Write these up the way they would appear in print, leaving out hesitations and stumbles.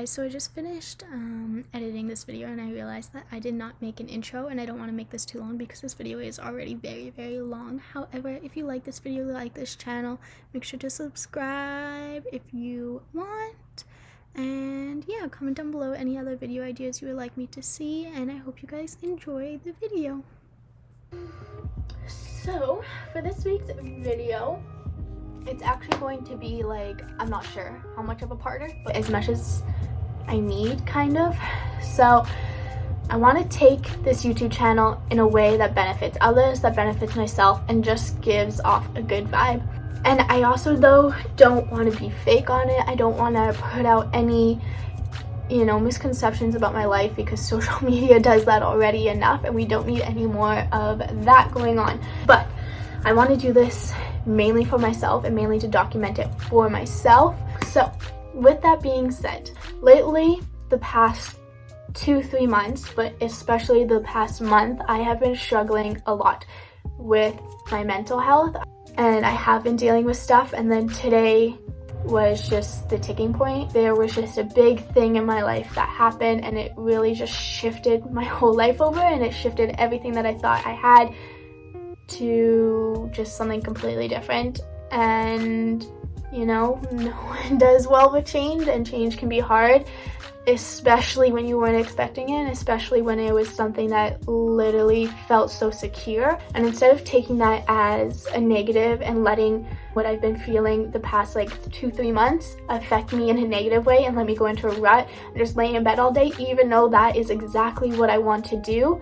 guys, so I just finished editing this video and I realized that I did not make an intro, and I don't want to make this too long because this video is already very long. However, if you like this video, like this channel, make sure to subscribe if you want, and yeah, comment down below any other video ideas you would like me to see, and I hope you guys enjoy the video. So for this week's video, it's actually going to be like, I'm not sure how much of a partner, but as much as I need, kind of. So I want to take this YouTube channel in a way that benefits others, that benefits myself, and just gives off a good vibe. And I also, though, don't want to be fake on it. I don't want to put out any, misconceptions about my life, because social media does that already enough, and we don't need any more of that going on. But I want to do this mainly for myself and mainly to document it for myself. So with that being said, lately, the past 2-3 months, but especially the past month, I have been struggling a lot with my mental health, and I have been dealing with stuff. And then today was just the ticking point. There was just a big thing in my life that happened, and it really just shifted my whole life over, and it shifted everything that I thought I had to just something completely different. And no one does well with change, and change can be hard, especially when you weren't expecting it, and especially when it was something that literally felt so secure. And instead of taking that as a negative and letting what I've been feeling the past 2-3 months affect me in a negative way and let me go into a rut and just lay in bed all day, even though that is exactly what I want to do,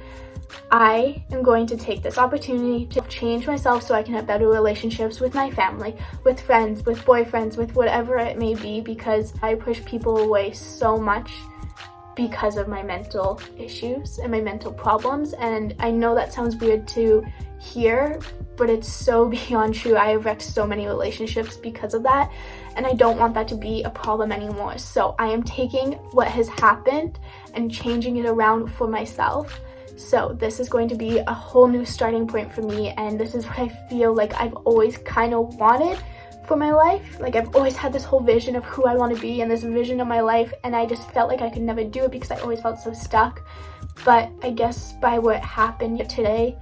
I am going to take this opportunity to change myself so I can have better relationships with my family, with friends, with boyfriends, with whatever it may be, because I push people away so much because of my mental issues and my mental problems. And I know that sounds weird to hear, but it's so beyond true. I have wrecked so many relationships because of that, and I don't want that to be a problem anymore. So I am taking what has happened and changing it around for myself. So this is going to be a whole new starting point for me, and this is what I feel like I've always kind of wanted for my life. I've always had this whole vision of who I want to be and this vision of my life, and I just felt like I could never do it because I always felt so stuck. But I guess by what happened today,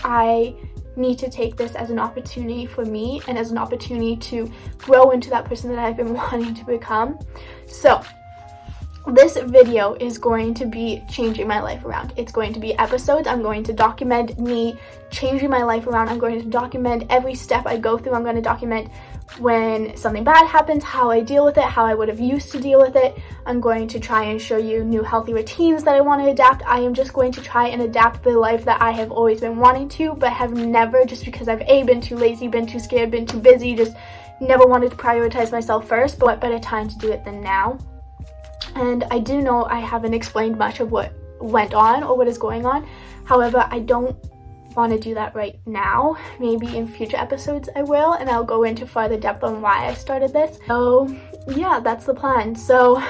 I need to take this as an opportunity for me and as an opportunity to grow into that person that I've been wanting to become. So this video is going to be changing my life around. It's going to be episodes. I'm going to document me changing my life around. I'm going to document every step I go through. I'm going to document when something bad happens, how I deal with it, how I would have used to deal with it. I'm going to try and show you new healthy routines that I want to adapt. I am just going to try and adapt the life that I have always been wanting to, but have never, just because I've been too lazy, been too scared, been too busy, just never wanted to prioritize myself first. But what better time to do it than now? And I do know I haven't explained much of what went on or what is going on. However, I don't want to do that right now. Maybe in future episodes I will, and I'll go into further depth on why I started this. So yeah, that's the plan. So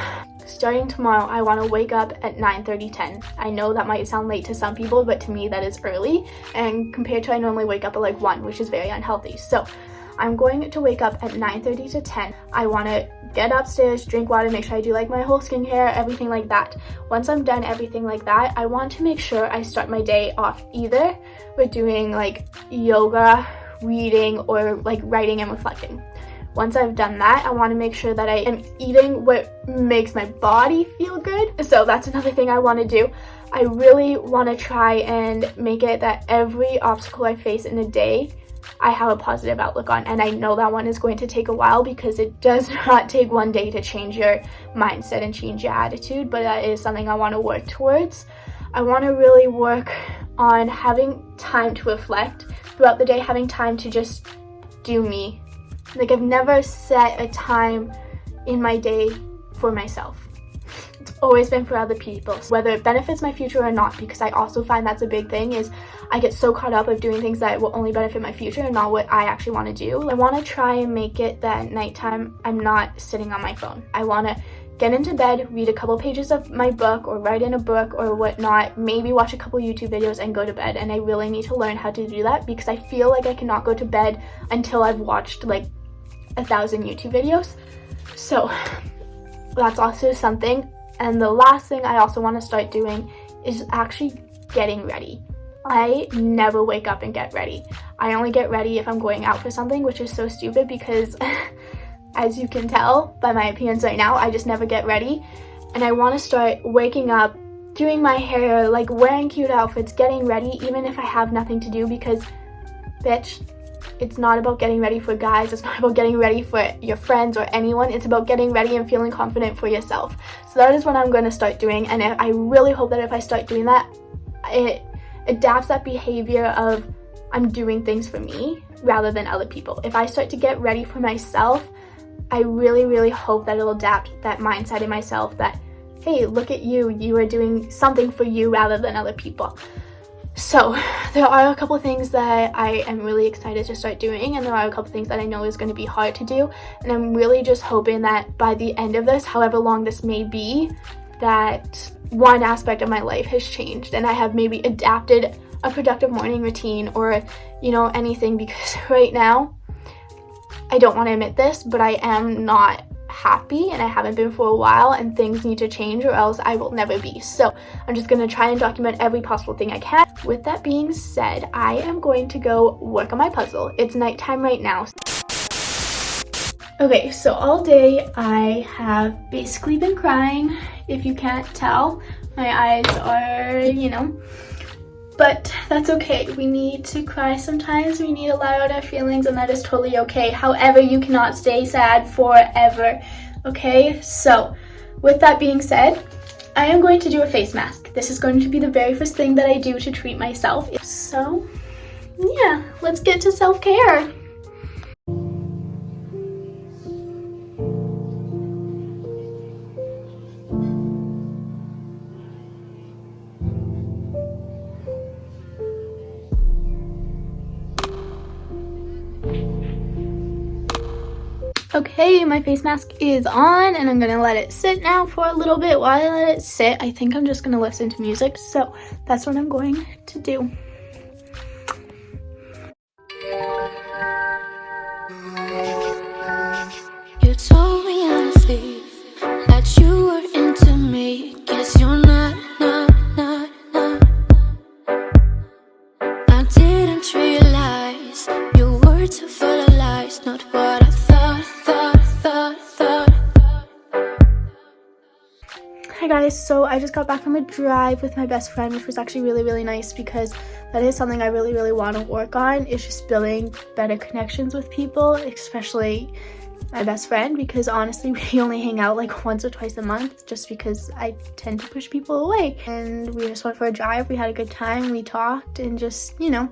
starting tomorrow, I want to wake up at 9:30, 10. I know that might sound late to some people, but to me that is early, and compared to I normally wake up at 1, which is very unhealthy. So I'm going to wake up at 9:30 to 10. I want to get upstairs, drink water, make sure I do my whole skincare, everything like that. Once I'm done everything like that, I want to make sure I start my day off either with doing yoga, reading, or writing and reflecting. Once I've done that, I want to make sure that I am eating what makes my body feel good. So that's another thing I want to do. I really want to try and make it that every obstacle I face in a day, I have a positive outlook on. And I know that one is going to take a while, because it does not take one day to change your mindset and change your attitude, but that is something I want to work towards. I want to really work on having time to reflect throughout the day, having time to just do me. I've never set a time in my day for myself. It's always been for other people, whether it benefits my future or not, because I also find that's a big thing, is I get so caught up of doing things that will only benefit my future and not what I actually want to do. I want to try and make it that nighttime I'm not sitting on my phone. I want to get into bed, read a couple pages of my book, or write in a book or whatnot, maybe watch a couple YouTube videos and go to bed. And I really need to learn how to do that, because I feel like I cannot go to bed until I've watched 1,000 YouTube videos. So that's also something. And the last thing I also want to start doing is actually getting ready. I never wake up and get ready. I only get ready if I'm going out for something, which is so stupid because as you can tell by my appearance right now, I just never get ready. And I want to start waking up, doing my hair, like wearing cute outfits, getting ready, even if I have nothing to do, because bitch, it's not about getting ready for guys, it's not about getting ready for your friends or anyone, it's about getting ready and feeling confident for yourself. So that is what I'm going to start doing, and I really hope that if I start doing that, it adapts that behavior of I'm doing things for me rather than other people. If I start to get ready for myself, I really, really hope that it'll adapt that mindset in myself that, hey, look at you, you are doing something for you rather than other people. So there are a couple things that I am really excited to start doing, and there are a couple things that I know is going to be hard to do, and I'm really just hoping that by the end of this, however long this may be, that one aspect of my life has changed and I have maybe adapted a productive morning routine or, you know, anything, because right now, I don't want to admit this, but I am not happy and I haven't been for a while, and things need to change or else I will never be. So I'm just going to try and document every possible thing I can. With that being said, I am going to go work on my puzzle. It's nighttime right now. Okay, so all day I have basically been crying, if you can't tell. My eyes are, you know, but that's okay. We need to cry sometimes. We need to allow out our feelings, and that is totally okay. However, you cannot stay sad forever, okay? So, with that being said, I am going to do a face mask. This is going to be the very first thing that I do to treat myself. So, yeah, let's get to self-care. Okay, my face mask is on, and I'm gonna let it sit now for a little bit. While I let it sit, I think I'm just gonna listen to music, so that's what I'm going to do. You told me honestly that you were into me. Guess you're not. I didn't realize your words are full of lies, not what I thought. Hi guys, so I just got back from a drive with my best friend, which was actually really, really nice, because that is something I really, really want to work on. It's just building better connections with people, especially my best friend, because honestly we only hang out like once or twice a month just because I tend to push people away. And we just went for a drive, we had a good time, we talked and just, you know,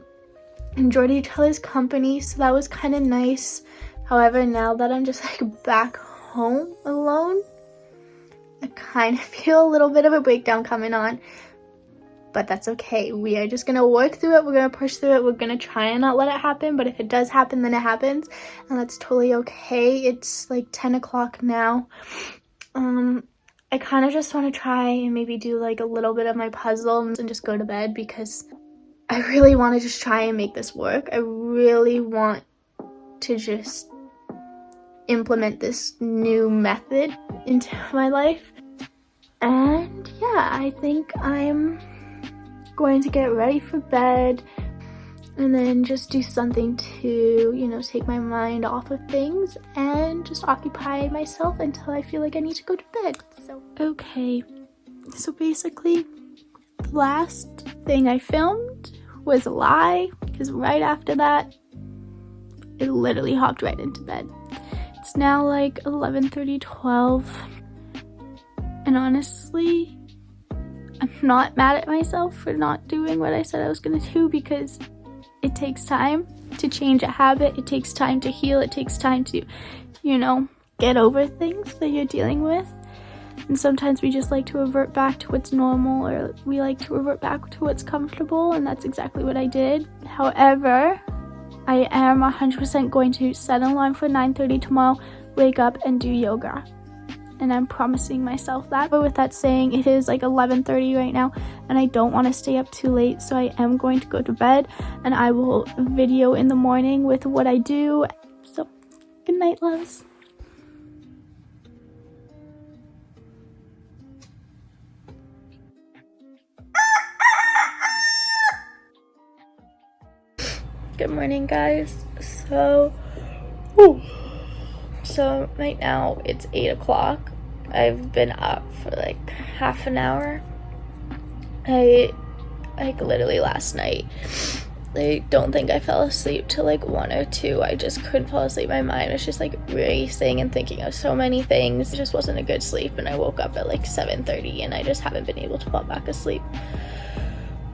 enjoyed each other's company, so that was kind of nice. However, now that I'm just like back home alone, I kind of feel a little bit of a breakdown coming on, but that's okay. We are just gonna work through it. We're gonna push through it. We're gonna try and not let it happen, but if it does happen, then it happens, and that's totally okay. It's like 10 o'clock now. I kind of just want to try and maybe do like a little bit of my puzzle and just go to bed, because I really want to just try and make this work. I really want to just implement this new method into my life. And yeah, I think I'm going to get ready for bed and then just do something to, you know, take my mind off of things and just occupy myself until I feel like I need to go to bed. So, okay. So basically, the last thing I filmed was a lie, because right after that, I literally hopped right into bed. It's now like 11:30, 12, and honestly, I'm not mad at myself for not doing what I said I was gonna do, because it takes time to change a habit, it takes time to heal, it takes time to, you know, get over things that you're dealing with. And sometimes we just like to revert back to what's normal, or we like to revert back to what's comfortable, and that's exactly what I did. However, I am 100% going to set an alarm for 9:30 tomorrow, wake up and do yoga. And I'm promising myself that. But with that saying, it is like 11:30 right now, and I don't want to stay up too late, so I am going to go to bed, and I will video in the morning with what I do. So, good night, loves. Good morning, guys. So right now it's 8 o'clock. I've been up for like half an hour. I literally last night, I don't think I fell asleep till like 1 or 2. I just couldn't fall asleep. My mind was just like racing and thinking of so many things. It just wasn't a good sleep, and I woke up at like 7:30 and I just haven't been able to fall back asleep,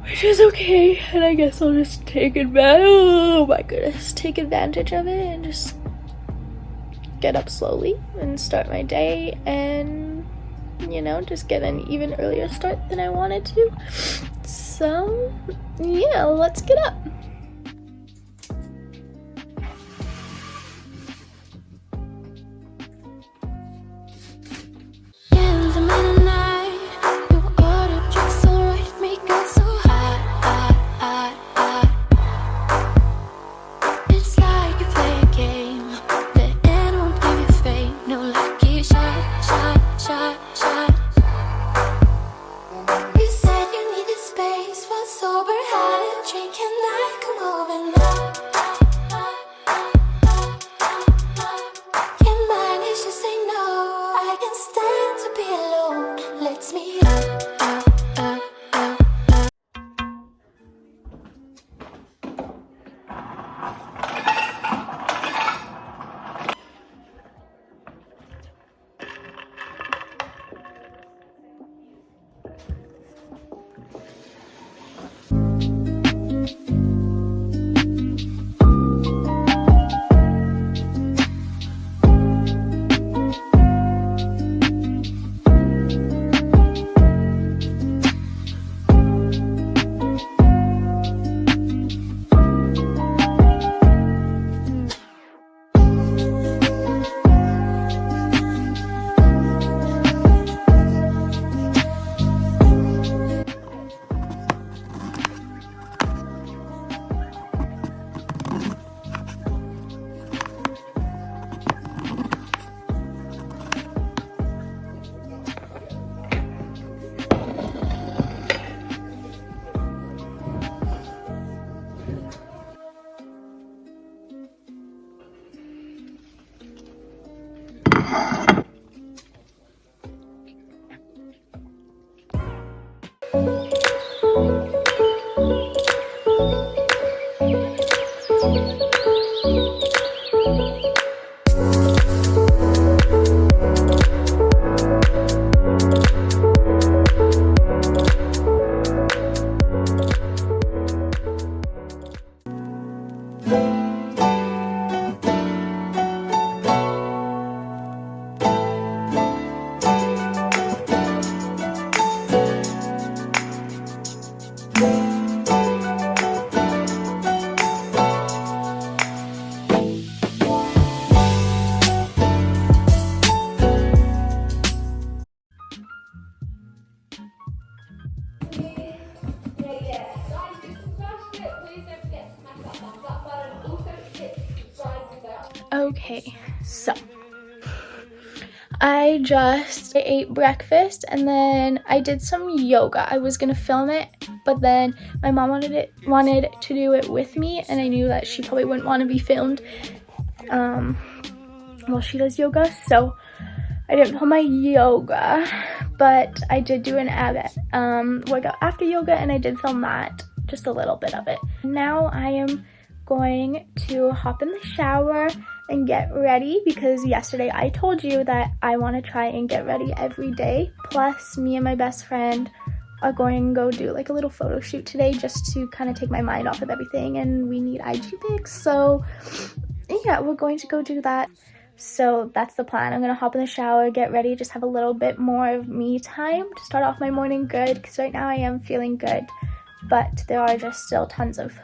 which is okay. And I guess I'll just take advantage of it and just get up slowly and start my day, and just get an even earlier start than I wanted to. So yeah, let's get up. In the middle of the night, you order drinks, alright, make it so hot, hot, hot, hot. It's like you play a game, the end won't give you fame. No lucky shot, shot, shot, shot. You said you needed space, was sober, had a drink, and I come over now. Your mind is just say no, I can stand to be alone. Let's meet up, up, up, up, up. Okay, so I just ate breakfast and then I did some yoga. I was gonna film it, but then my mom wanted to do it with me, and I knew that she probably wouldn't want to be filmed while she does yoga, so I didn't film my yoga, but I did do an workout after yoga, and I did film that, just a little bit of it. Now I am going to hop in the shower and get ready, because yesterday I told you that I want to try and get ready every day. Plus, me and my best friend are going to go do like a little photo shoot today, just to kind of take my mind off of everything, and we need IG pics, so yeah, we're going to go do that. So that's the plan. I'm gonna hop in the shower, get ready, just have a little bit more of me time to start off my morning good, because right now I am feeling good, but there are just still tons of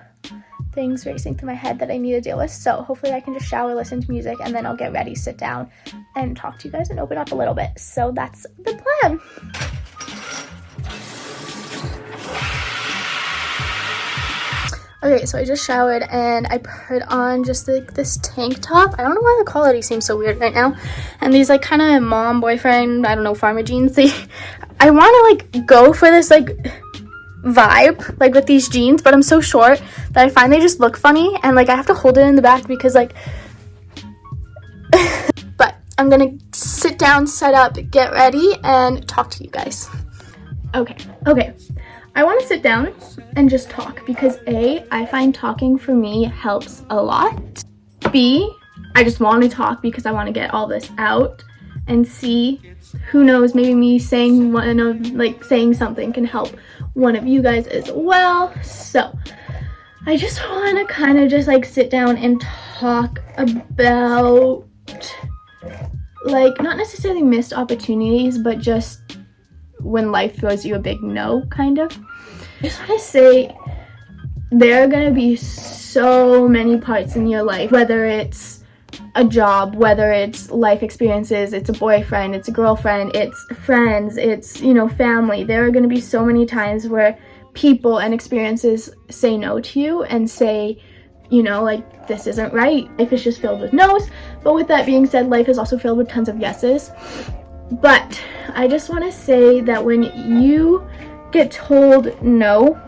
things racing through my head that I need to deal with. So hopefully I can just shower, listen to music, and then I'll get ready, sit down, and talk to you guys and open up a little bit. So that's the plan. Okay, so I just showered and I put on just like this tank top. I don't know why the quality seems so weird right now. And these like kind of mom, boyfriend, I don't know, farmer jeans. I want to like go for this like vibe, like with these jeans, but I'm so short that I find they just look funny, and like I have to hold it in the back because like but I'm gonna sit down, set up, get ready, and talk to you guys. Okay, I want to sit down and just talk because A, I find talking for me helps a lot. B, I just want to talk because I want to get all this out. And C, who knows, maybe me saying saying something can help one of you guys as well. So I just want to kind of just like sit down and talk about like not necessarily missed opportunities, but just when life throws you a big no, kind of. I just want to say there are going to be so many parts in your life, whether it's a job, whether it's life experiences, it's a boyfriend, it's a girlfriend, it's friends, it's, you know, family. There are going to be so many times where people and experiences say no to you and say, you know, like, this isn't right. Life is just filled with no's. But with that being said, life is also filled with tons of yeses. But I just want to say that when you get told no,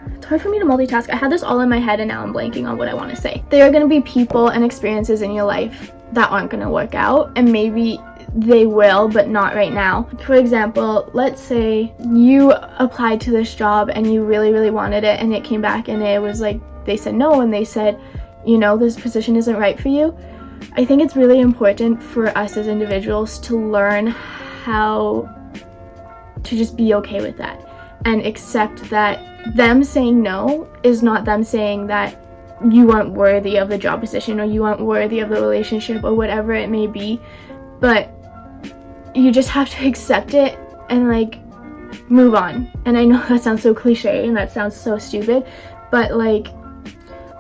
it's hard for me to multitask. I had this all in my head and now I'm blanking on what I want to say. There are going to be people and experiences in your life that aren't going to work out, and maybe they will, but not right now. For example, let's say you applied to this job and you really, really wanted it, and it came back and it was like they said no, and they said, you know, this position isn't right for you. I think it's really important for us as individuals to learn how to just be okay with that and accept that them saying no is not them saying that you aren't worthy of the job position or you aren't worthy of the relationship or whatever it may be, but you just have to accept it and like move on. And I know that sounds so cliche and that sounds so stupid, but like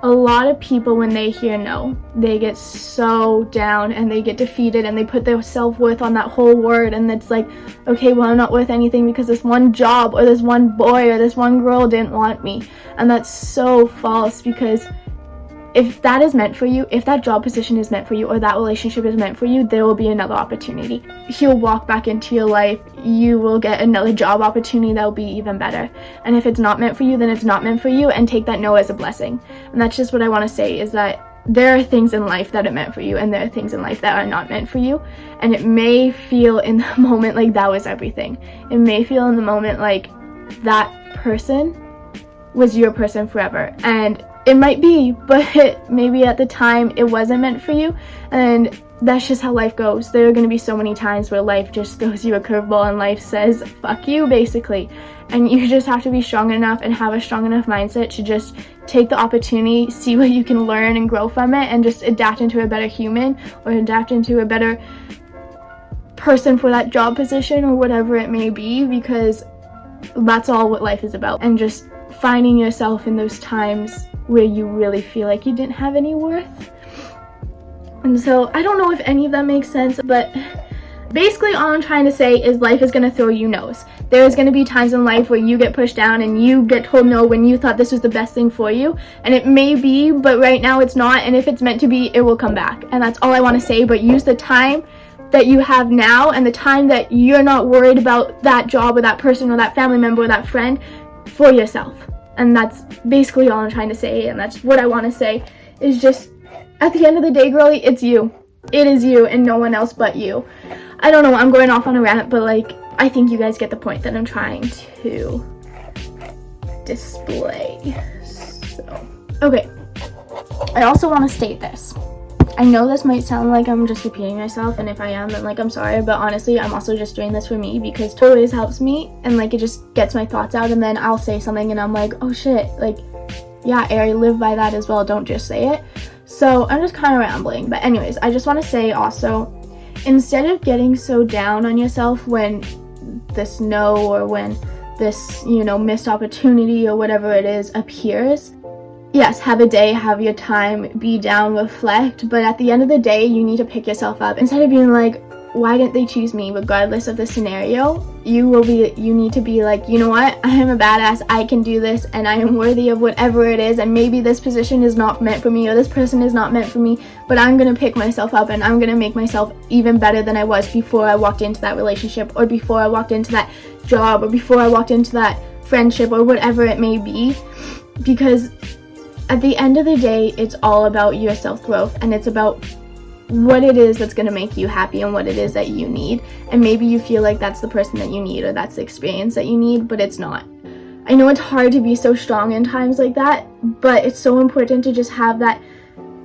a lot of people, when they hear no, they get so down and they get defeated and they put their self-worth on that whole word, and it's like, okay, well, I'm not worth anything because this one job or this one boy or this one girl didn't want me. And that's so false, because if that is meant for you, if that job position is meant for you, or that relationship is meant for you, there will be another opportunity. He'll walk back into your life, you will get another job opportunity that will be even better. And if it's not meant for you, then it's not meant for you, and take that no as a blessing. And that's just what I want to say, is that there are things in life that are meant for you, and there are things in life that are not meant for you. And it may feel in the moment like that was everything. It may feel in the moment like that person was your person forever. And it might be, but maybe at the time it wasn't meant for you, and that's just how life goes. There are going to be so many times where life just throws you a curveball and life says, fuck you, basically. And you just have to be strong enough and have a strong enough mindset to just take the opportunity, see what you can learn and grow from it, and just adapt into a better human or adapt into a better person for that job position or whatever it may be, because that's all what life is about. And just finding yourself in those times where you really feel like you didn't have any worth. And so I don't know if any of that makes sense, but basically all I'm trying to say is life is going to throw you no's. There's going to be times in life where you get pushed down and you get told no when you thought this was the best thing for you, and it may be, but right now it's not. And if it's meant to be, it will come back. And that's all I want to say. But use the time that you have now and the time that you're not worried about that job or that person or that family member or that friend for yourself. And that's basically all I'm trying to say, and that's what I want to say, is just, at the end of the day, girlie, it's you. It is you and no one else but you. I don't know, I'm going off on a rant, but like, I think you guys get the point that I'm trying to display. So, okay. I also want to state this. I know this might sound like I'm just repeating myself, and if I am, then like I'm sorry, but honestly I'm also just doing this for me, because it always helps me, and like it just gets my thoughts out, and then I'll say something and I'm like, oh shit, like yeah, I live by that as well, don't just say it. So I'm just kind of rambling, but anyways, I just want to say also, instead of getting so down on yourself when this no or when this, you know, missed opportunity or whatever it is appears, yes, have a day, have your time, be down, reflect, but at the end of the day, you need to pick yourself up. Instead of being like, why didn't they choose me, regardless of the scenario, you need to be like, you know what, I am a badass, I can do this, and I am worthy of whatever it is, and maybe this position is not meant for me, or this person is not meant for me, but I'm gonna pick myself up, and I'm gonna make myself even better than I was before I walked into that relationship, or before I walked into that job, or before I walked into that friendship or whatever it may be, because at the end of the day, it's all about your self-growth, and it's about what it is that's going to make you happy and what it is that you need. And maybe you feel like that's the person that you need or that's the experience that you need, but it's not. I know it's hard to be so strong in times like that, but it's so important to just have that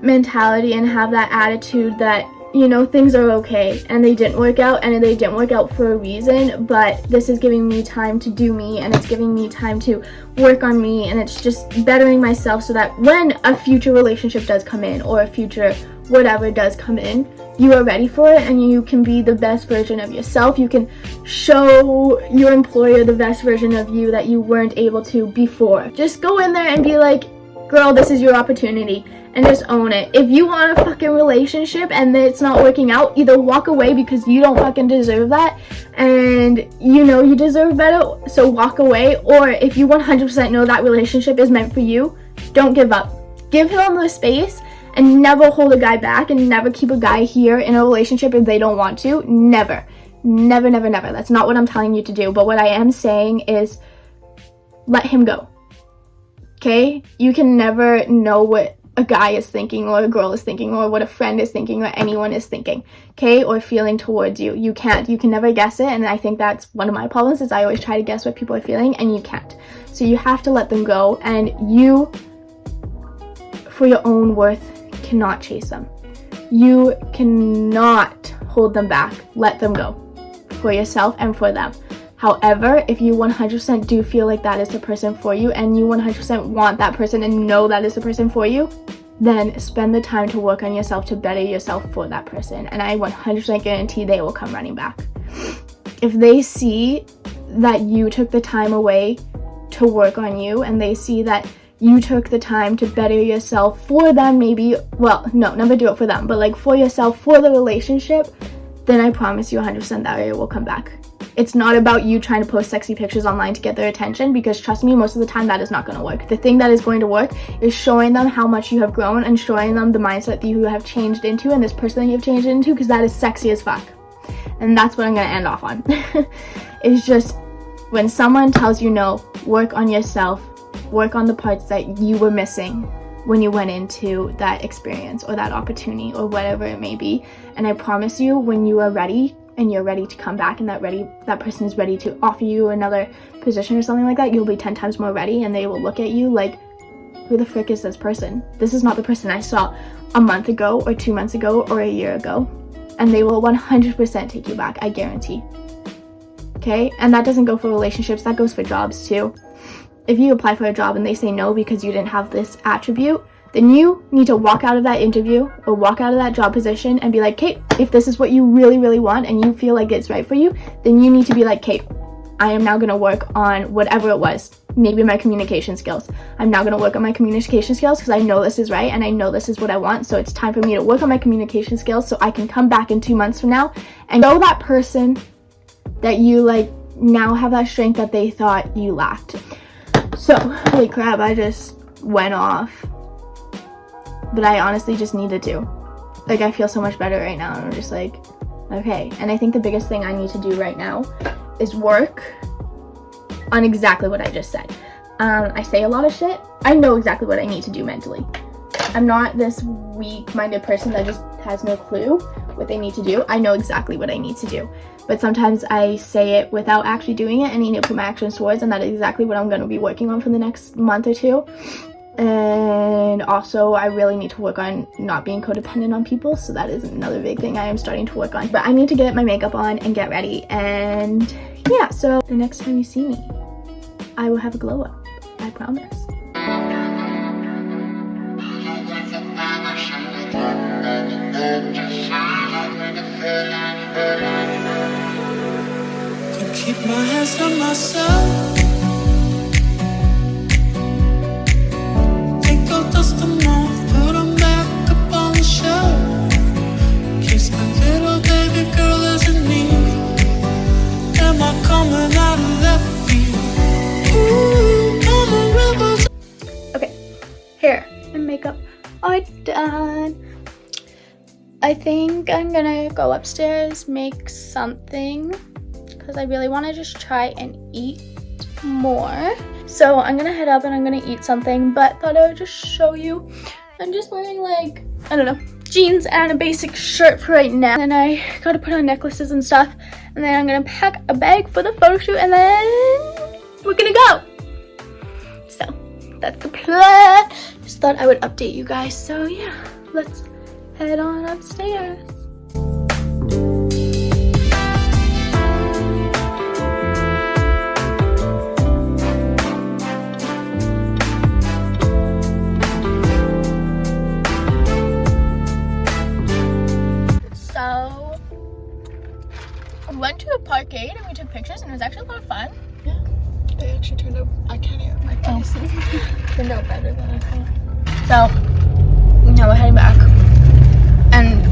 mentality and have that attitude that, you know, things are okay and they didn't work out, and they didn't work out for a reason, but this is giving me time to do me, and it's giving me time to work on me, and it's just bettering myself so that when a future relationship does come in or a future whatever does come in, you are ready for it and you can be the best version of yourself. You can show your employer the best version of you that you weren't able to before. Just go in there and be like, girl, this is your opportunity, and just own it. If you want a fucking relationship and it's not working out, either walk away because you don't fucking deserve that and you know you deserve better, so walk away. Or if you 100% know that relationship is meant for you, don't give up. Give him the space and never hold a guy back, and never keep a guy here in a relationship if they don't want to. Never. Never, never, never. That's not what I'm telling you to do. But what I am saying is let him go. Okay? You can never know what a guy is thinking or a girl is thinking or what a friend is thinking or anyone is thinking, okay, or feeling towards you. You can't. You can never guess it, and I think that's one of my problems is I always try to guess what people are feeling, and you can't. So you have to let them go, and you, for your own worth, cannot chase them. You cannot hold them back. Let them go for yourself and for them. However, if you 100% do feel like that is the person for you, and you 100% want that person and know that is the person for you, then spend the time to work on yourself to better yourself for that person, and I 100% guarantee they will come running back. If they see that you took the time away to work on you, and they see that you took the time to better yourself for them, maybe, well, no, never do it for them, but like for yourself, for the relationship, then I promise you 100% that area will come back. It's not about you trying to post sexy pictures online to get their attention, because trust me, most of the time that is not going to work. The thing that is going to work is showing them how much you have grown and showing them the mindset that you have changed into and this person that you have changed into, because that is sexy as fuck. And that's what I'm going to end off on. It's just when someone tells you no, work on yourself, work on the parts that you were missing when you went into that experience or that opportunity or whatever it may be. And I promise you, when you are ready and you're ready to come back and that person is ready to offer you another position or something like that, you'll be 10 times more ready, and they will look at you like, who the frick is this person? This is not the person I saw a month ago or 2 months ago or a year ago. And they will 100% take you back, I guarantee. Okay? And that doesn't go for relationships, that goes for jobs too. If you apply for a job and they say no because you didn't have this attribute, then you need to walk out of that interview or walk out of that job position and be like, Kate, if this is what you really, really want and you feel like it's right for you, then you need to be like, Kate, I am now going to work on whatever it was. Maybe my communication skills. I'm now going to work on my communication skills because I know this is right and I know this is what I want. So it's time for me to work on my communication skills so I can come back in 2 months from now and show that person that you like now have that strength that they thought you lacked. So, holy crap, I just went off. But I honestly just needed to. Like, I feel so much better right now, and I'm just like, okay. And I think the biggest thing I need to do right now is work on exactly what I just said. I say a lot of shit. I know exactly what I need to do mentally. I'm not this weak-minded person that just has no clue what they need to do. I know exactly what I need to do. But sometimes I say it without actually doing it, and I need to put my actions towards, and that is exactly what I'm going to be working on for the next month or two. And also, I really need to work on not being codependent on people, so that is another big thing I am starting to work on. But I need to get my makeup on and get ready, and yeah, so the next time you see me, I will have a glow up. I promise. Can keep my hands on myself. Take all dust them off, put them back up on the shelf. Kiss my little baby girl as in me. Am I coming out of left field? Ooh, I'm a rebel. Okay, hair and makeup are done. I think I'm gonna go upstairs, make something, because I really want to just try and eat more. So I'm gonna head up and I'm gonna eat something, but thought I would just show you. I'm just wearing like, I don't know, jeans and a basic shirt for right now. And then I gotta put on necklaces and stuff. And then I'm gonna pack a bag for the photo shoot and then we're gonna go. So that's the plan. Just thought I would update you guys. So yeah, let's head on upstairs. So we went to a parkade and we took pictures and it was actually a lot of fun. Yeah, they actually turned out, I can't even, my face turned out better than I thought. So now we're heading back and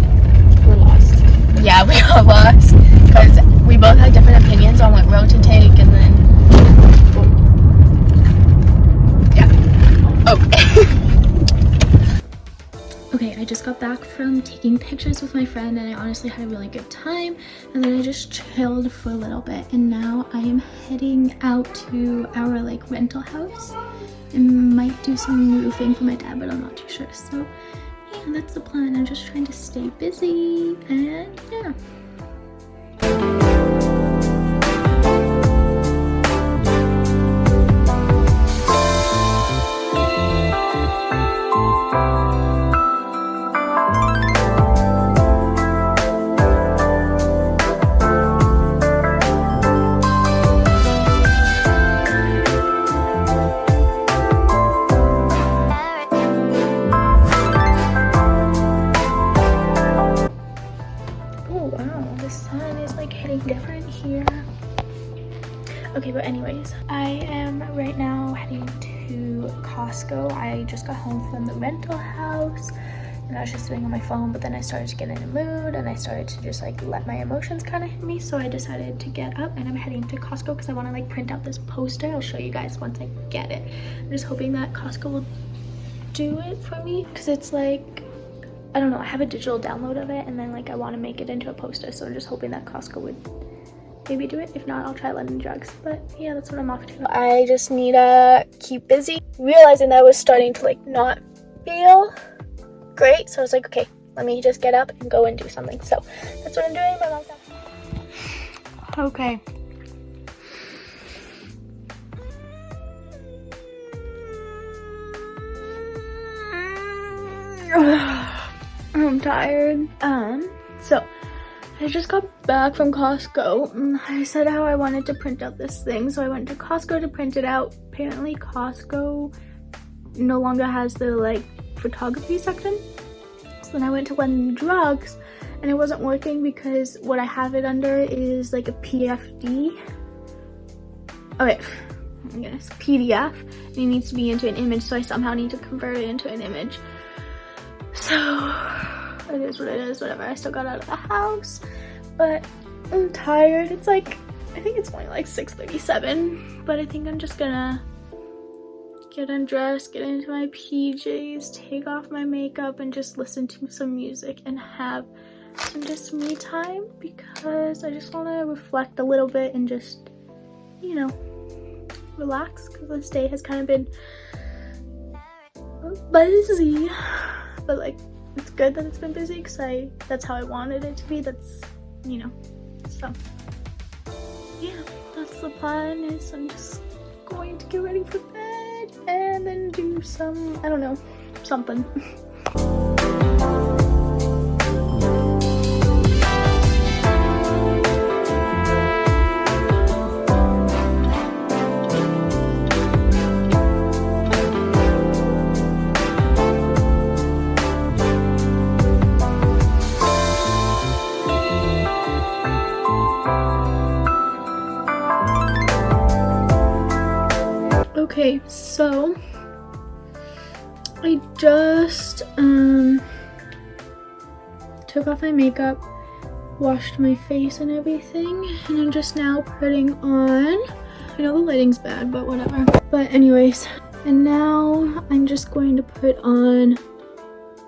We're lost. yeah, we got lost because we both had different opinions on what road to take and then yeah. Okay. Okay, I just got back from taking pictures with my friend and I honestly had a really good time, and then I just chilled for a little bit and now I am heading out to our like rental house and might do some roofing for my dad, but I'm not too sure. So yeah, that's the plan. I'm just trying to stay busy and yeah. Different here. Okay, but anyways, I am right now heading to Costco. I just got home from the rental house and I was just sitting on my phone, but then I started to get in a mood and I started to just like let my emotions kind of hit me, so I decided to get up and I'm heading to Costco because I want to like print out this poster. I'll show you guys once I get it. I'm just hoping that Costco will do it for me because it's like, I don't know, I have a digital download of it and then like I want to make it into a poster, so I'm just hoping that Costco would maybe do it. If not, I'll try London Drugs. But yeah, that's what I'm off to. I just need to keep busy. Realizing that I was starting to like not feel great, so I was like, okay, let me just get up and go and do something. So that's what I'm doing. My mom's out. Okay. I'm tired. So I just got back from Costco. I said how I wanted to print out this thing, so I went to Costco to print it out. Apparently Costco no longer has the like photography section. So then I went to London Drugs and it wasn't working because what I have it under is like a PFD. Okay, I guess PDF, and it needs to be into an image, so I somehow need to convert it into an image. So it is what it is, whatever. I still got out of the house, but I'm tired. It's like, I think it's only like 6:37, but I think I'm just gonna get undressed, get into my PJs, take off my makeup, and just listen to some music and have some just me time because I just want to reflect a little bit and just, you know, relax because this day has kind of been busy, but like it's good that it's been busy because that's how I wanted it to be. That's, you know, so yeah, that's the plan. Is I'm just going to get ready for bed and then do some, I don't know, something. Okay, so I just took off my makeup, washed my face and everything, and I'm just now putting on, I know the lighting's bad, but whatever. But anyways, and now I'm just going to put on,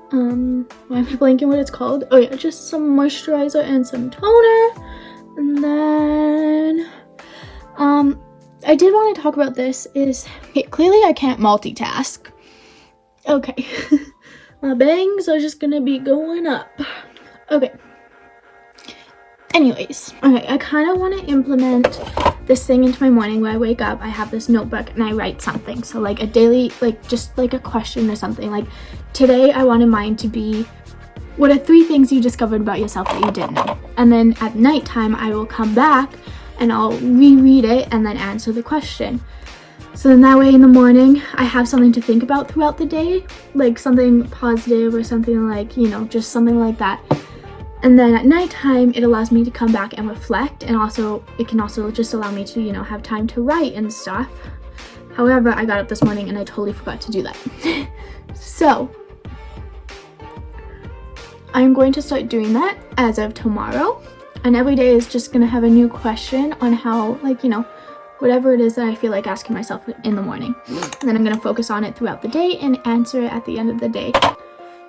why am I blanking what it's called? Oh yeah, just some moisturizer and some toner. And then, I did want to talk about this is, okay, clearly I can't multitask. Okay. My bangs are just gonna be going up. Okay. Anyways, okay, I kind of want to implement this thing into my morning where I wake up, I have this notebook and I write something. So like a daily, like just like a question or something. Like today I wanted mine to be, what are 3 things you discovered about yourself that you didn't know? And then at nighttime I will come back and I'll reread it and then answer the question. So then that way in the morning I have something to think about throughout the day, like something positive or something like, you know, just something like that. And then at nighttime, it allows me to come back and reflect, and also it can also just allow me to, you know, have time to write and stuff. However, I got up this morning and I totally forgot to do that. So I'm going to start doing that as of tomorrow, and every day is just going to have a new question on how, like, you know, whatever it is that I feel like asking myself in the morning. And then I'm going to focus on it throughout the day and answer it at the end of the day.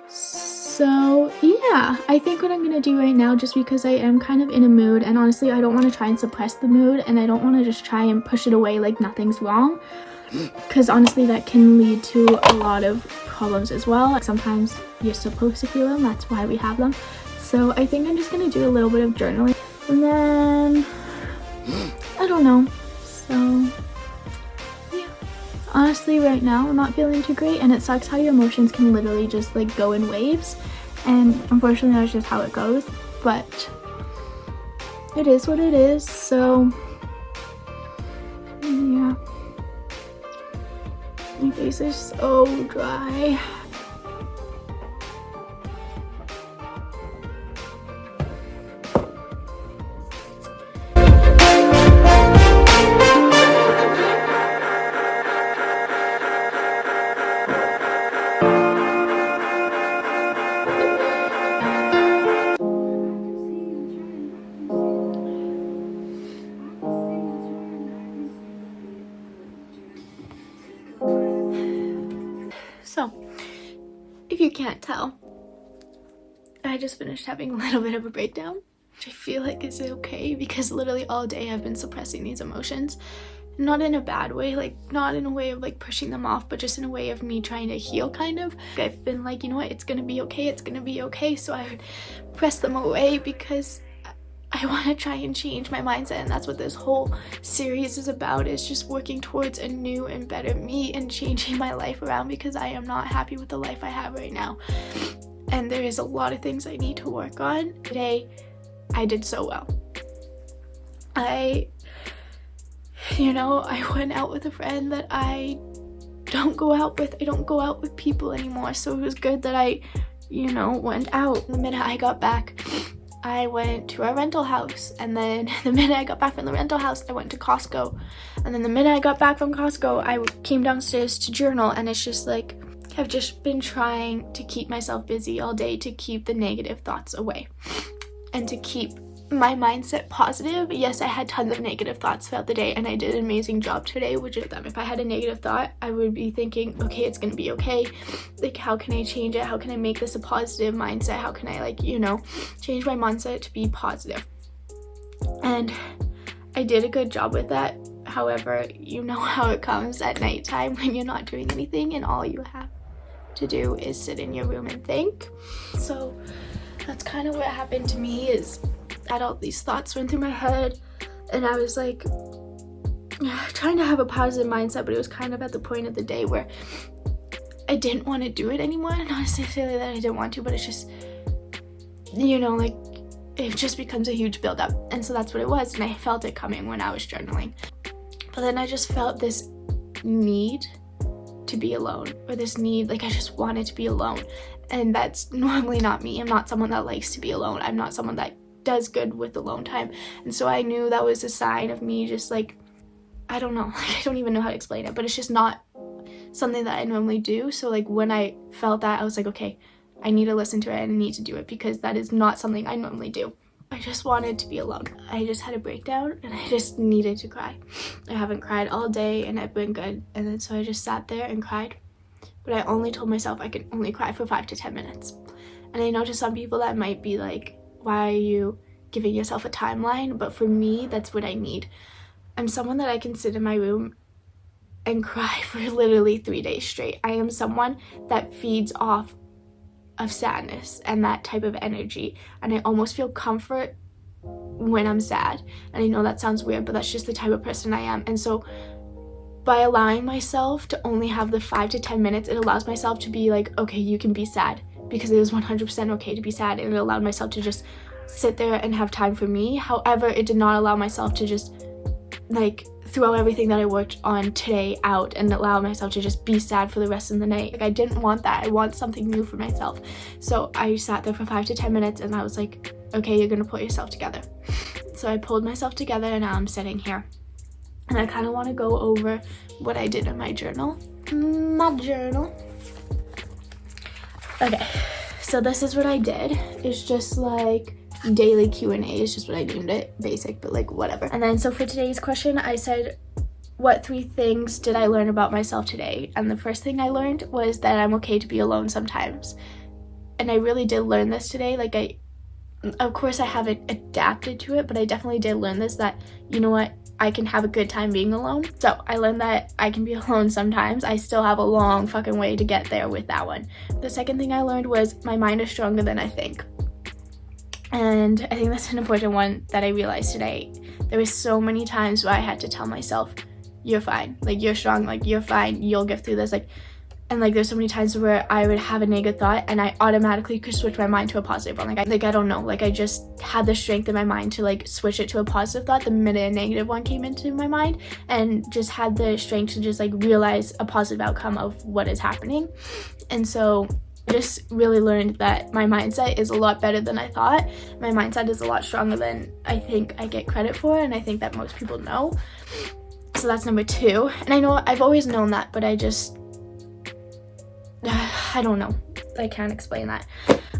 So yeah, I think what I'm gonna do right now, just because I am kind of in a mood, and honestly I don't want to try and suppress the mood, and I don't want to just try and push it away like nothing's wrong, because honestly that can lead to a lot of problems as well. Like sometimes you're supposed to feel them, that's why we have them. So I think I'm just gonna do a little bit of journaling, and then I don't know. So honestly, right now, I'm not feeling too great, and it sucks how your emotions can literally just like go in waves, and unfortunately that's just how it goes, but it is what it is. So yeah, my face is so dry. So, if you can't tell, I just finished having a little bit of a breakdown, which I feel like is okay, because literally all day I've been suppressing these emotions. Not in a bad way, like not in a way of like pushing them off, but just in a way of me trying to heal, kind of. I've been like, you know what, it's gonna be okay, it's gonna be okay, so I would press them away because I want to try and change my mindset, and that's what this whole series is about, is just working towards a new and better me and changing my life around, because I am not happy with the life I have right now, and there is a lot of things I need to work on. Today I did so well. I went out with a friend that I don't go out with. I don't go out with people anymore, so it was good that I went out. The minute I got back, I went to our rental house, and then the minute I got back from the rental house, I went to Costco, and then the minute I got back from Costco, I came downstairs to journal. And it's just like, I've just been trying to keep myself busy all day, to keep the negative thoughts away and to keep my mindset positive. Yes, I had tons of negative thoughts throughout the day, and I did an amazing job today, which is them. If I had a negative thought, I would be thinking, okay, it's gonna be okay. Like, how can I change it? How can I make this a positive mindset? How can I, change my mindset to be positive? And I did a good job with that. However, you know how it comes at nighttime when you're not doing anything and all you have to do is sit in your room and think. So that's kind of what happened to me. Is I had all these thoughts run through my head, and I was like trying to have a positive mindset, but it was kind of at the point of the day where I didn't want to do it anymore. Not necessarily that I didn't want to, but it's just, it just becomes a huge buildup. And so that's what it was, and I felt it coming when I was journaling. But then I just felt this need to be alone, or this need, like I just wanted to be alone. And that's normally not me. I'm not someone that likes to be alone. I'm not someone that does good with alone time. And so I knew that was a sign of me just like, I don't know, I don't even know how to explain it, but it's just not something that I normally do. So like when I felt that, I was like, okay, I need to listen to it and I need to do it, because that is not something I normally do. I just wanted to be alone. I just had a breakdown and I just needed to cry. I haven't cried all day and I've been good. And then so I just sat there and cried. But I only told myself I could only cry for 5 to 10 minutes. And I know to some people that might be like, why are you giving yourself a timeline? But for me, that's what I need. I'm someone that I can sit in my room and cry for literally 3 days straight. I am someone that feeds off of sadness and that type of energy, and I almost feel comfort when I'm sad. And I know that sounds weird, but that's just the type of person I am. And so by allowing myself to only have the 5 to 10 minutes, it allows myself to be like, okay, you can be sad, because it is 100% okay to be sad, and it allowed myself to just sit there and have time for me. However, it did not allow myself to just like throw everything that I worked on today out and allow myself to just be sad for the rest of the night. Like, I didn't want that. I want something new for myself. So I sat there for 5 to 10 minutes and I was like, okay, you're gonna pull yourself together. So I pulled myself together, and now I'm sitting here. And I kind of want to go over what I did in my journal. Okay, so this is what I did. It's just like daily Q&A is just what I named it. Basic, but like whatever. And then so for today's question, I said, what 3 things did I learn about myself today? And the first thing I learned was that I'm okay to be alone sometimes. And I really did learn this today. Like, of course I haven't adapted to it, but I definitely did learn this, that, you know what, I can have a good time being alone. So I learned that I can be alone sometimes. I still have a long fucking way to get there with that one. The second thing I learned was my mind is stronger than I think. And I think that's an important one that I realized today. There was so many times where I had to tell myself, you're fine, like, you're strong, like, you're fine, you'll get through this, like, and like there's so many times where I would have a negative thought and I automatically could switch my mind to a positive one. I don't know, like, I just had the strength in my mind to like switch it to a positive thought the minute a negative one came into my mind, and just had the strength to just like realize a positive outcome of what is happening. And so I just really learned that my mindset is a lot better than I thought. My mindset is a lot stronger than I think I get credit for, and I think that most people know. So that's number 2. And I know I've always known that, but I don't know. I can't explain that.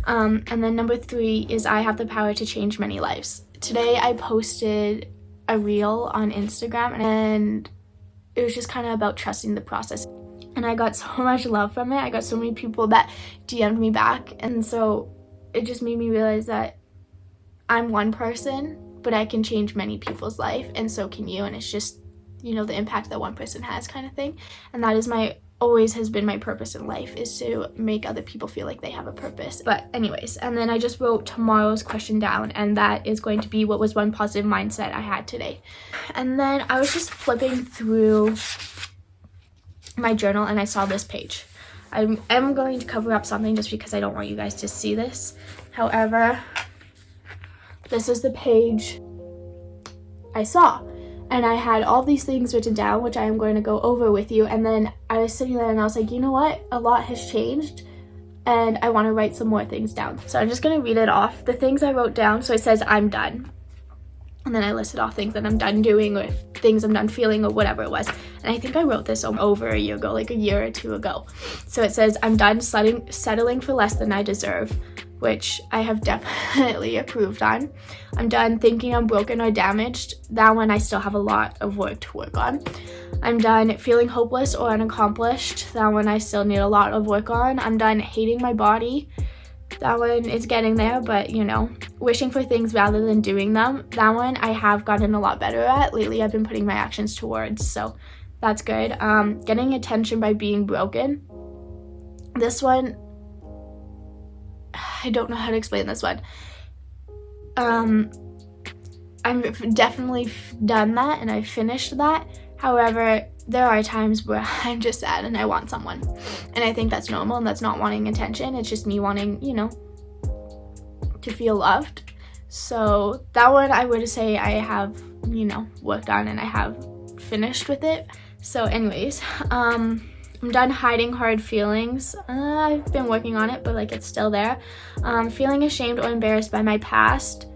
And then number 3 is I have the power to change many lives. Today I posted a reel on Instagram, and it was just kind of about trusting the process. And I got so much love from it. I got so many people that DM'd me back. And so it just made me realize that I'm one person, but I can change many people's life, and so can you. And it's just, you know, the impact that one person has, kind of thing. And that is always has been my purpose in life, is to make other people feel like they have a purpose. But anyways, and then I just wrote tomorrow's question down, and that is going to be, what was one positive mindset I had today? And then I was just flipping through my journal and I saw this page. I am going to cover up something just because I don't want you guys to see this. However, this is the page I saw. And I had all these things written down, which I am going to go over with you. And then I was sitting there and I was like, you know what? A lot has changed, and I want to write some more things down. So I'm just going to read it off. The things I wrote down. So it says, I'm done. And then I listed off things that I'm done doing, or things I'm done feeling, or whatever it was. And I think I wrote this over a year ago, like a year or 2 ago. So it says, I'm done settling for less than I deserve, which I have definitely approved on. I'm done thinking I'm broken or damaged. That one I still have a lot of work to work on. I'm done feeling hopeless or unaccomplished. That one I still need a lot of work on. I'm done hating my body. That one is getting there, but you know, wishing for things rather than doing them. That one I have gotten a lot better at. Lately I've been putting my actions towards, so that's good. Getting attention by being broken. This one, I don't know how to explain this one. I've definitely done that and I finished that. However, there are times where I'm just sad and I want someone. And I think that's normal, and that's not wanting attention. It's just me wanting, you know, to feel loved. So that one I would say I have, you know, worked on and I have finished with it. So anyways, I'm done hiding hard feelings. I've been working on it, but like it's still there. Feeling ashamed or embarrassed by my past.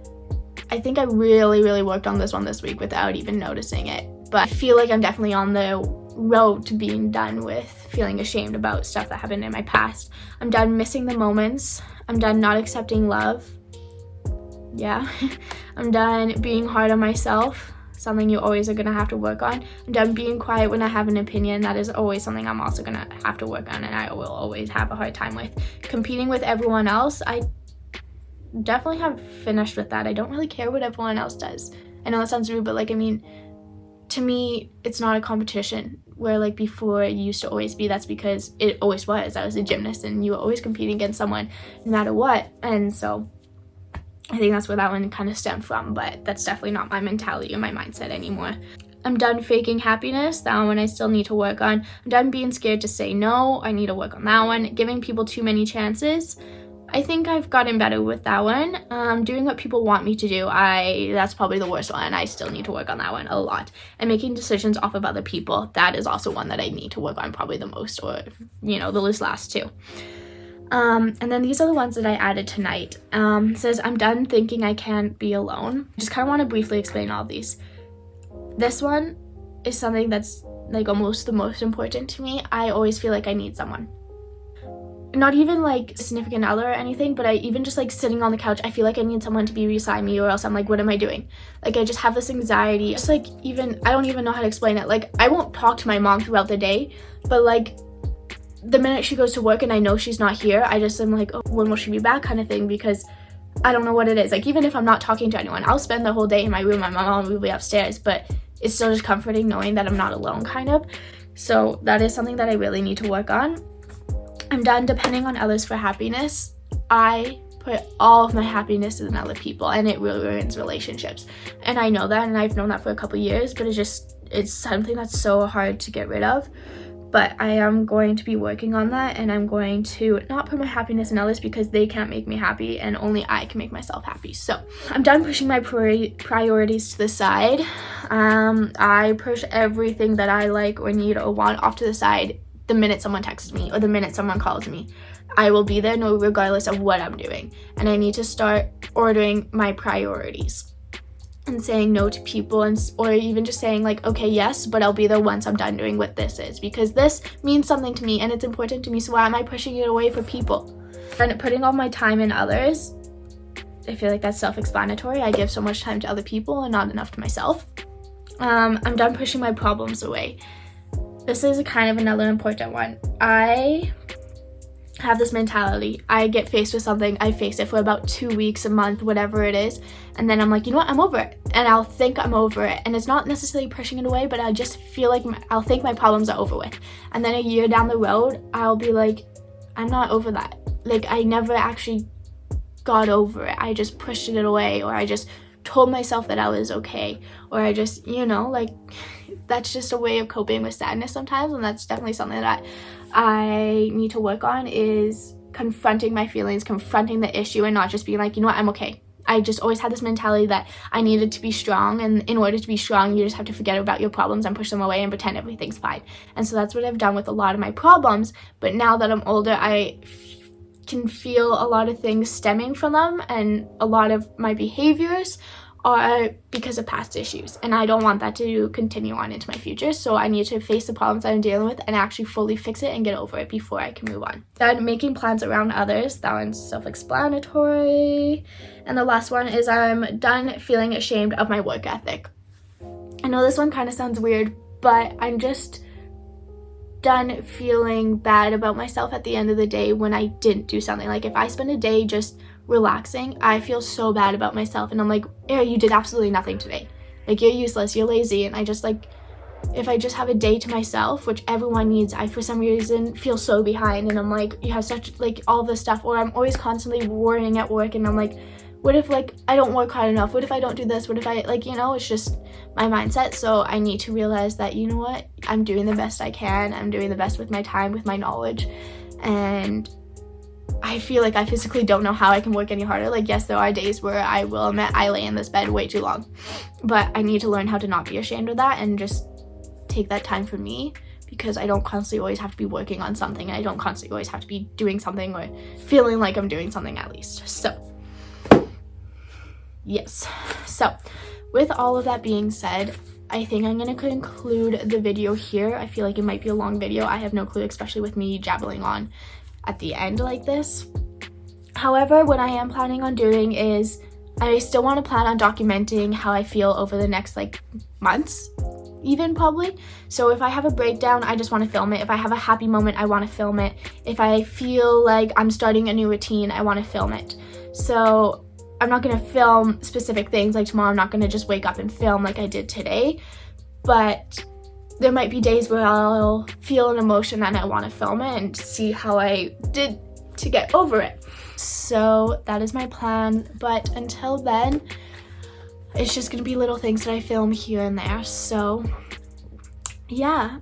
I think I really worked on this one this week without even noticing it. But I feel like I'm definitely on the road to being done with feeling ashamed about stuff that happened in my past. I'm done missing the moments. I'm done not accepting love. Yeah. I'm done being hard on myself. Something you always are going to have to work on. I'm done being quiet when I have an opinion. That is always something I'm also going to have to work on, and I will always have a hard time with. Competing with everyone else, I definitely have finished with that. I don't really care what everyone else does. I know that sounds rude, but like, I mean, to me, it's not a competition where like before it used to always be. That's because it always was. I was a gymnast and you were always competing against someone no matter what. And so I think that's where that one kind of stemmed from, but that's definitely not my mentality or my mindset anymore. I'm done faking happiness. That one I still need to work on. I'm done being scared to say no. I need to work on that one. Giving people too many chances. I think I've gotten better with that one. Doing what people want me to do, that's probably the worst one. I still need to work on that one a lot. And making decisions off of other people, that is also one that I need to work on probably the most, or, you know, the last two. And then these are the ones that I added tonight. It says, I'm done thinking I can't be alone. Just kind of want to briefly explain all these. This one is something that's like almost the most important to me. I always feel like I need someone. Not even like a significant other or anything, but I even just like sitting on the couch, I feel like I need someone to be beside me, or else I'm like, what am I doing? Like, I just have this anxiety. Just like, even, I don't even know how to explain it. Like, I won't talk to my mom throughout the day, but like the minute she goes to work and I know she's not here, I just am like, oh, when will she be back, kind of thing, because I don't know what it is. Like, even if I'm not talking to anyone, I'll spend the whole day in my room, my mom will be upstairs, but it's still just comforting knowing that I'm not alone, kind of. So that is something that I really need to work on. I'm done depending on others for happiness. I put all of my happiness in other people, and it really ruins relationships. And I know that, and I've known that for a couple years, but it's something that's so hard to get rid of. But I am going to be working on that, and I'm going to not put my happiness in others because they can't make me happy, and only I can make myself happy. So I'm done pushing my priorities to the side. I push everything that I like or need or want off to the side the minute someone texts me or the minute someone calls me. I will be there regardless of what I'm doing. And I need to start ordering my priorities and saying no to people, or even just saying like, okay, yes, but I'll be there once I'm done doing what this is, because this means something to me and it's important to me. So why am I pushing it away for people? And putting all my time in others, I feel like that's self-explanatory. I give so much time to other people and not enough to myself. I'm done pushing my problems away. This is kind of another important one. I have this mentality. I get faced with something, I face it for about 2 weeks, a month, whatever it is, and then I'm like, you know what, I'm over it. And I'll think I'm over it. And it's not necessarily pushing it away, but I just feel like I'll think my problems are over with. And then a year down the road, I'll be like, I'm not over that. Like, I never actually got over it. I just pushed it away, or I just told myself that I was okay, or I just, you know, like, that's just a way of coping with sadness sometimes. And that's definitely something that I need to work on, is confronting my feelings, confronting the issue, and not just being like, you know what, I'm okay. I just always had this mentality that I needed to be strong, and in order to be strong, you just have to forget about your problems and push them away and pretend everything's fine. And so that's what I've done with a lot of my problems. But now that I'm older, I can feel a lot of things stemming from them, and a lot of my behaviors are because of past issues, and I don't want that to continue on into my future. So I need to face the problems that I'm dealing with and actually fully fix it and get over it before I can move on. Then making plans around others, that one's self-explanatory. And the last one is I'm done feeling ashamed of my work ethic. I know this one kind of sounds weird, but I'm just done feeling bad about myself at the end of the day when I didn't do something. Like, if I spend a day just relaxing, I feel so bad about myself, and I'm like, you did absolutely nothing today. Like, you're useless, you're lazy. And I just, like, if I just have a day to myself, which everyone needs, I for some reason feel so behind, and I'm like, you have such, like, all this stuff, or I'm always constantly worrying at work, and I'm like, what if, like, I don't work hard enough? What if I don't do this? What if I, like, you know, it's just my mindset. So I need to realize that, you know what, I'm doing the best I can. I'm doing the best with my time, with my knowledge, and I feel like I physically don't know how I can work any harder. Like, yes, there are days where I will admit I lay in this bed way too long, but I need to learn how to not be ashamed of that and just take that time for me, because I don't constantly always have to be working on something. I don't constantly always have to be doing something or feeling like I'm doing something, at least. So, yes. So, with all of that being said, I think I'm going to conclude the video here. I feel like it might be a long video. I have no clue, especially with me jabbling on at the end like this. However, what I am planning on doing is I still want to plan on documenting how I feel over the next, like, months, even probably. So if I have a breakdown, I just want to film it. If I have a happy moment, I want to film it. If I feel like I'm starting a new routine, I want to film it. So I'm not going to film specific things. Like, tomorrow I'm not going to just wake up and film like I did today, but there might be days where I'll feel an emotion and I want to film it and see how I did to get over it. So that is my plan, but until then, it's just gonna be little things that I film here and there. So yeah,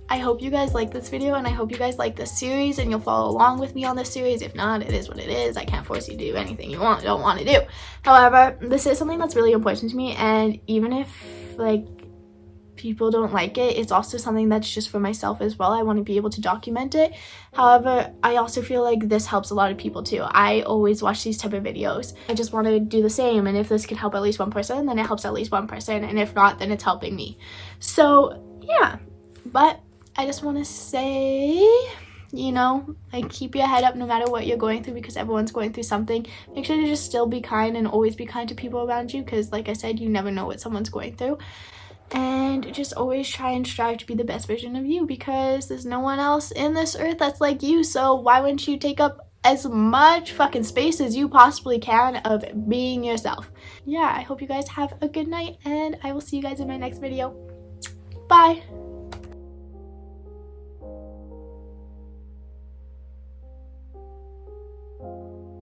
I hope you guys like this video, and I hope you guys like this series and you'll follow along with me on this series. If not, it is what it is. I can't force you to do anything you don't want to do. However, this is something that's really important to me, and even if like people don't like it, it's also something that's just for myself as well. I want to be able to document it. However, I also feel like this helps a lot of people too. I always watch these type of videos. I just want to do the same, and if this can help at least one person, then it helps at least one person, and if not, then it's helping me. So yeah, but I just want to say, you know, like, keep your head up no matter what you're going through, because everyone's going through something. Make sure to just still be kind and always be kind to people around you, because like I said, you never know what someone's going through. And just always try and strive to be the best version of you, because there's no one else in this earth that's like you. So why wouldn't you take up as much fucking space as you possibly can of being yourself? Yeah, I hope you guys have a good night, and I will see you guys in my next video. Bye.